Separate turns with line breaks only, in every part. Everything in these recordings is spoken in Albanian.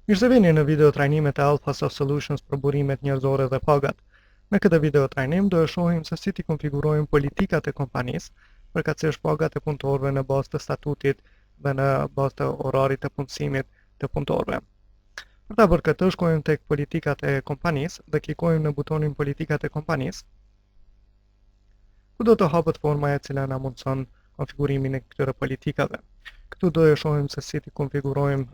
Mirë se vini në video trajnimet e Alpha Soft Solutions për burimet njerëzore dhe pagat. Në këtë video trajnim do e shohim se si t'i konfigurojmë politikat e kompanisë, përkatësisht pagat e punëtorëve në bazë të statutit dhe në bazë të orarit të punësimit të punëtorëve. Për ta bërë këtë, shkojmë tek politikat e kompanisë dhe klikojmë në butonin politikat e kompanisë, ku do të hapet forma e cila na mundson konfigurimin e këtyre politikave. Këtu do e shohim se si t'i konfigurojmë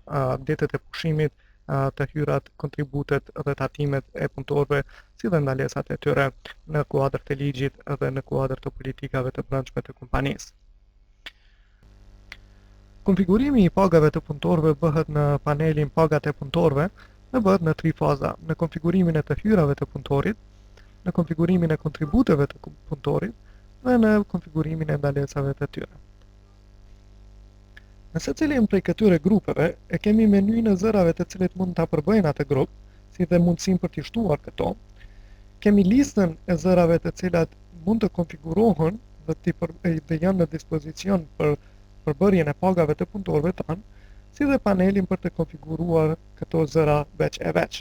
ditët e pushimit, të hyrat, kontributet dhe tatimet e punëtorëve, si dhe ndalesat e tyre në kuadër të ligjit dhe në kuadër të politikave të brendshme të kompanisë. Konfigurimi i pagave të punëtorëve bëhet në panelin Pagat e punëtorëve dhe bëhet në 3 faza: në konfigurimin e të hyrave të punëtorit, në konfigurimin e kontributeve të punëtorit dhe në konfigurimin e ndalesave të tyre. Në secilin prej këtyre grupeve e kemi menyin e zërave të cilit mund ta përbëjnë atë grup, si dhe mundësinë për t'i shtuar këto. Kemi listën e zërave të cilat mund të konfigurohen dhe janë në dispozicion për përbërjen e pagave të punëtorëve tanë, si dhe panelin për të konfiguruar këto zëra veç e veç.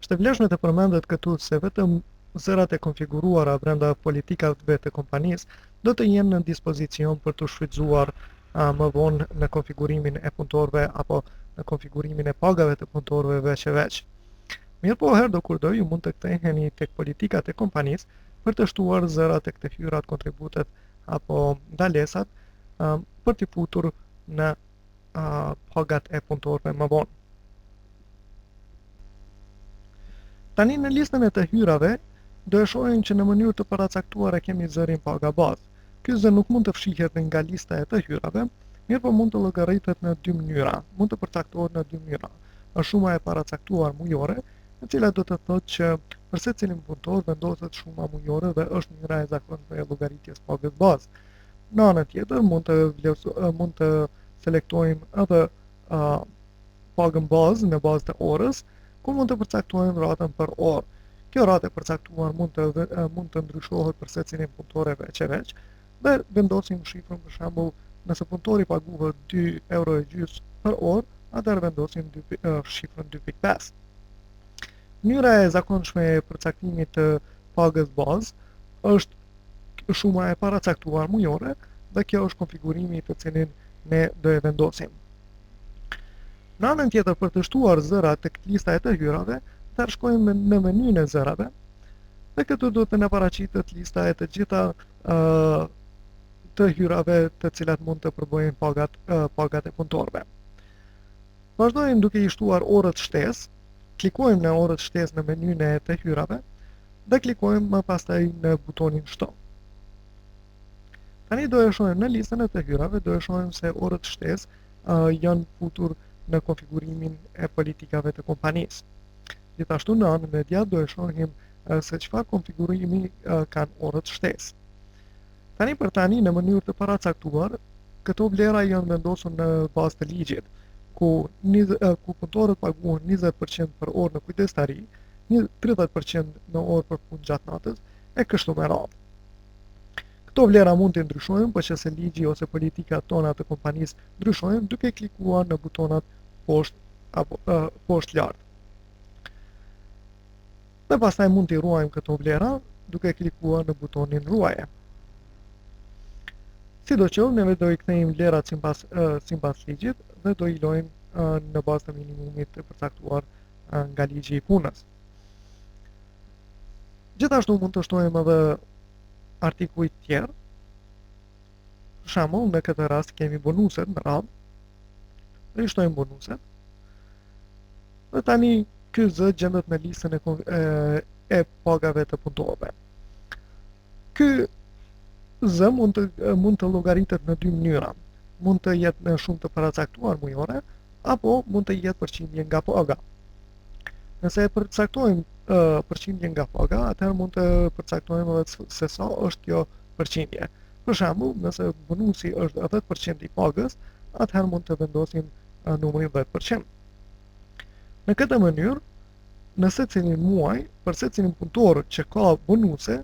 Është e vlefshme të përmendet këtu se vetëm zërat e konfiguruara brenda politikave të kompanisë do të jenë në dispozicion për të shfrytzuar më vonë në konfigurimin e punëtorëve apo në konfigurimin e pagave të punëtorëve veç e veç. Mirëpo herë do kur do ju mund të ktheheni tek politikat e kompanisë për të shtuar zërat e këto hyrat, kontributet apo ndalesat për t'i futur në pagat e punëtorëve më vonë. Tani në listën e të hyrave do e shohim që në mënyrë të paracaktuar e kemi zërin paga bazë. Ky zër nuk mund të fshihet nga lista e të hyrave, mirëpo mund të llogaritet në 2 mënyra. Mund të përcaktohet në 2 mënyra. Është shuma e paracaktuar mujore, e cila do të thotë që për secilin punëtor vendoset shuma mujore dhe është mënyra e zakonshme e llogaritjes pagës bazë. Në anën tjetër mund të selektojmë edhe pagën bazë në bazë të orës, ku mund të përcaktojmë ratën për orë. Kjo ratë e përcaktuar mund të ndryshohet për secilin punëtor veç e veç dhe vendosim shifrën, për shembull, nëse punëtori paguhet 2,5 € për orë, atëherë vendosim shifrën 2,5. Mënyra e zakonshme e përcaktimit të pagës bazë është shuma e paracaktuar mujore dhe kjo është konfigurimi të cilin ne do e vendosim. Në anën tjetër, për të shtuar zërat tek lista e të hyrave, atëherë shkojmë në menyn e zërave dhe këtu do të na paraqitet lista e të gjitha të hyrave të cilat mund të përbëjnë pagat e punëtorëve. Vazhdojmë duke i shtuar orët shtesë, klikojmë në orët shtesë në menyn e të hyrave dhe klikojmë më pastaj në butonin shto. Tani do e shohim në listën e të hyrave, do e shohim se orët shtesë janë futur në konfigurimin e politikave të kompanisë. Gjithashtu në anën e djathtë do e shohim se çfarë konfigurimi kanë orët shtesë. Tani për tani në mënyrë të paracaktuar, këto vlera janë vendosur në bazë të ligjit, ku punëtorët paguhen 20% për orë në kujdestari, 30% në orë për punë gjatë natës e kështu me radhë. Këto vlera mund të ndryshojnë, por që se ligji ose politikat tona të kompanisë ndryshojnë duke klikuar në butonat poshtë lart. Dhe pastaj mund t'i ruajmë këto vlera duke klikuar në butonin ruaje. Sidoqoftë, neve do i kthejmë vlerat sipas ligjit dhe do i lojmë në bazë të minimumit të përcaktuar nga ligji i punës. Gjithashtu mund të shtojmë edhe artikuj tjerë. Për shembull, në këtë rast kemi bonuset në radhë. Dhe i shtojmë bonuset. Dhe tani ky zë gjendet në listën e pagave të punëtorëve. Ky zë mund të llogaritet në 2 mënyra. Mund të jetë në shumë të paracaktuar mujore apo mund të jetë përqindje nga paga. Nëse e përcaktojmë përqindje nga paga, atëherë mund të përcaktojmë edhe se sa është kjo përqindje. Për shembull, nëse bonusi është 10% i pagës, atëherë mund të vendosim numrin 10%. Në këtë mënyrë, në secilin muaj, për secilin punëtor që ka bonuse,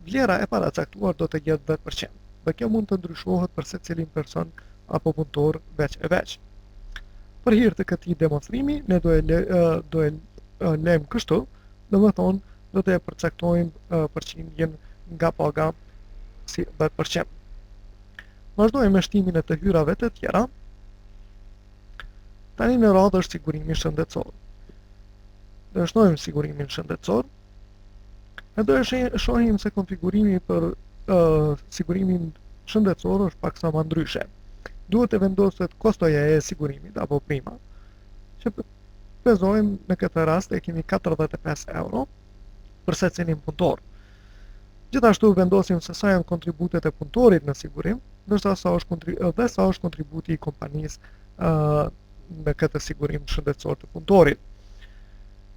vlera e paracaktuar do të jetë 10%, dhe kjo mund të ndryshohet për secilin person apo punëtor veç e veç. Për hir të këtij demonstrimi, ne do e lejmë kështu, domethënë do të përcaktojmë përqindjen nga paga si 10%. Vazhdojmë me shtimin e të hyrave të tjera. Tani në radhë është sigurimi shëndetësor. Do shtojmë sigurimin shëndetësor. Ne do e shohim se konfigurimi për sigurimin shëndetësor është paksa më ndryshe. Duhet të vendoset kostoja e sigurimit apo prima, që pezojmë në këtë rast e kemi 45 euro për secilin punëtor. Gjithashtu vendosim se sa janë kontributet e punëtorit në sigurim, ndërsa sa është kontributi i kompanisë në këtë sigurim shëndetësor të punëtorit.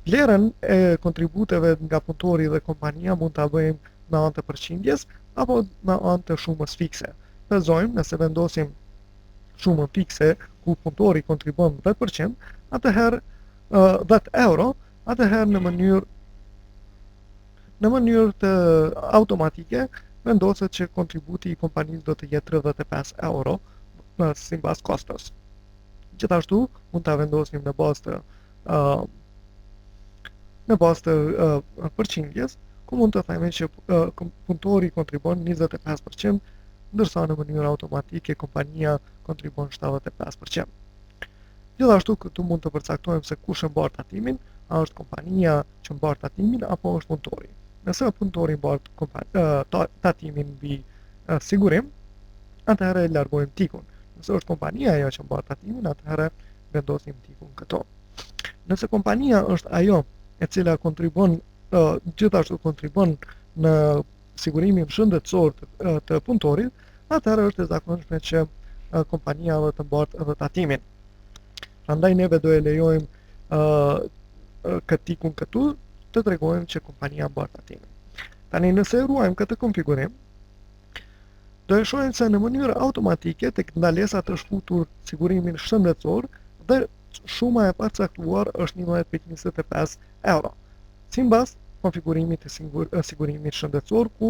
Vlerën e kontributeve nga punëtori dhe kompania mund ta bëjmë në anë të përqindjes apo në anë të shumës fikse. Pezojmë nëse vendosim shumën fikse ku punëtori kontribon 10%, atëherë 10 euro, atëherë në mënyrë të automatike vendoset që kontributi i kompanisë do të jetë 35 euro sipas kostos. Gjithashtu mund ta vendosim në bazë të përqindjes, ku mund të themi që punëtori kontribon 25%, ndërsa në mënyrë automatike kompania kontribon 75%. Gjithashtu këtu mund të përcaktojmë se kush e mbar tatimin, a është kompania që mbar tatimin apo është punëtori. Nëse punëtori mbar tatimin mbi sigurim, atëherë e largojmë tikun. Nëse është kompania ajo që mbar tatimin, atëherë vendosim tikun këto. Nëse kompania është ajo e cila gjithashtu kontribon në sigurimin shëndetësor të punëtorit, atëherë është e zakonshme që kompania dhe të mbartë edhe tatimin. Prandaj neve do e lejojmë këtë tikun këtu të tregojmë që kompania mbar tatimin. Tani nëse ruajmë këtë konfigurim, do e shohim se në mënyrë automatike tek ndalesat është futur sigurimin shëndetësor dhe shuma e përcaktuar është 11.25 euro. Sipas konfigurimit të sigurimit shëndetësor, ku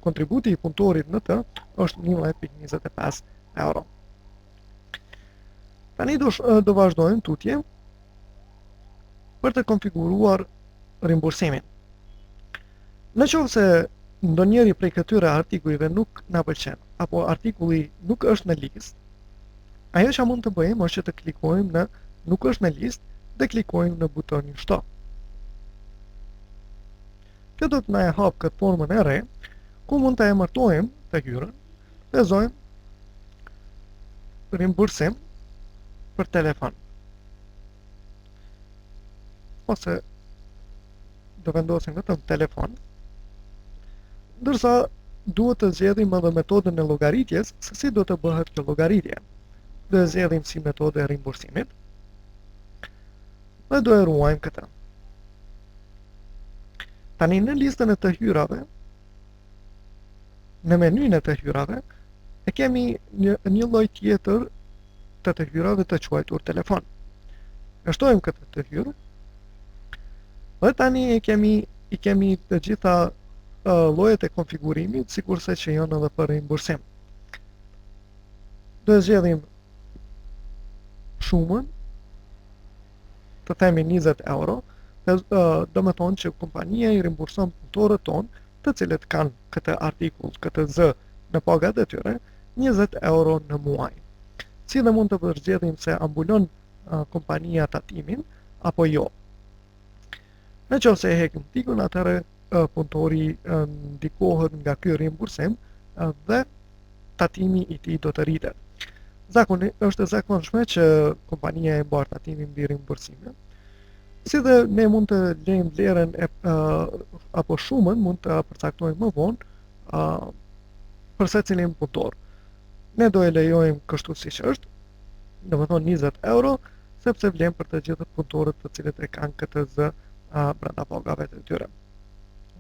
kontributi i punëtorit në të është 11.25 euro. Tani do vazhdojmë tutje për të konfiguruar rimbursimin. Në qoftë se ndonjëri prej këtyre artikujve nuk na pëlqen, apo artikulli nuk është në listë, ajo që mund të bëjmë është që të klikojmë në nuk është në listë dhe klikojmë në butonin shto. Kjo do të na e hap këtë formën e re, ku mund të emërtojmë të hyrën, pezojmë rimbursim për telefon. Ose do vendosim vetëm telefon, ndërsa duhet të zgjedhim edhe metodën e llogaritjes, se si do të bëhet kjo llogaritje. Do e zgjedhim si metodë e rimbursimit dhe do e ruajmë këtë. Tani në listën e të hyrave, në menyn e të hyrave, e kemi një lloj tjetër të hyrave të quajtur telefon. E shtojmë këtë të hyrë, dhe tani i kemi të gjitha llojet e konfigurimit, sikurse që janë edhe për rimbursim. Do e zgjedhim shumën, të themi 20 euro, do me thonë që kompania i rimburson punëtorët tonë, të cilët kanë këtë artikull, këtë zë në pagat e tyre, 20 euro në muaj. Si dhe mund të përzgjedhim se ambulon kompania tatimin, apo jo. Në qoftë se e hekim tikun, atëherë punëtori ndikohet nga ky rimbursim dhe tatimi i tij do të rritet. Është e zakonshme që kompania e mbar tatimin mbi rimbursimin, si dhe ne mund të lejmë vlerën apo shumën mund të përcaktojmë më vonë për secilin punëtor. Ne do e lejojmë kështu siç është, domethënë 20 euro, sepse vlen për të gjithë punëtorët të cilët e kanë këtë zë brenda pagave të tyre.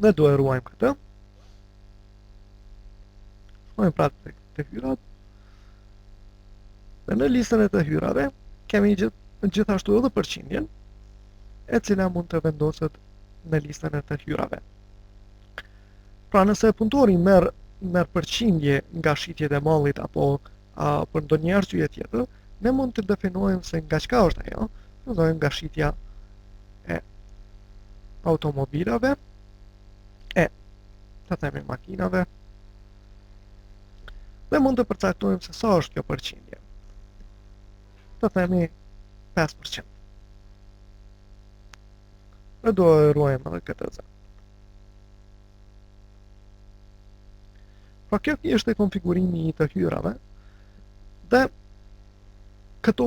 Ne do e ruajmë këtë. Shkojmë pra të hyrat. Dhe në listën e të hyrave kemi gjithashtu edhe përqindjen, e cila mund të vendoset në listën e të hyrave. Pra nëse punëtori merr përqindje nga shitjet e mallit apo për ndonjë arsye tjetër, ne mund të definojmë se nga çka është ajo, do thojmë nga shitja e automobilave, e të themi makinave, dhe mund të përcaktojmë se sa është kjo përqindje. Të themi 5%. Dhe do e ruajmë edhe këtë zë. Pra kjo është e konfigurimi i të hyrave, dhe këto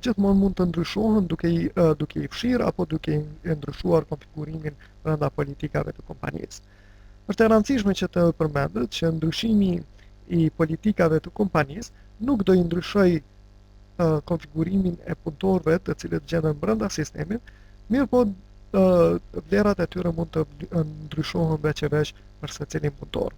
gjithmonë mund të ndryshohen duke i fshirë apo duke i ndryshuar konfigurimin brenda politikave të kompanisë. Është e rëndësishme që të përmendet që ndryshimi i politikave të kompanisë nuk do i ndryshoj konfigurimin e punëtorëve të cilët gjenden brenda sistemit, mirë po vlerat e tyre mund të ndryshohen veç e veç për secilin punëtor.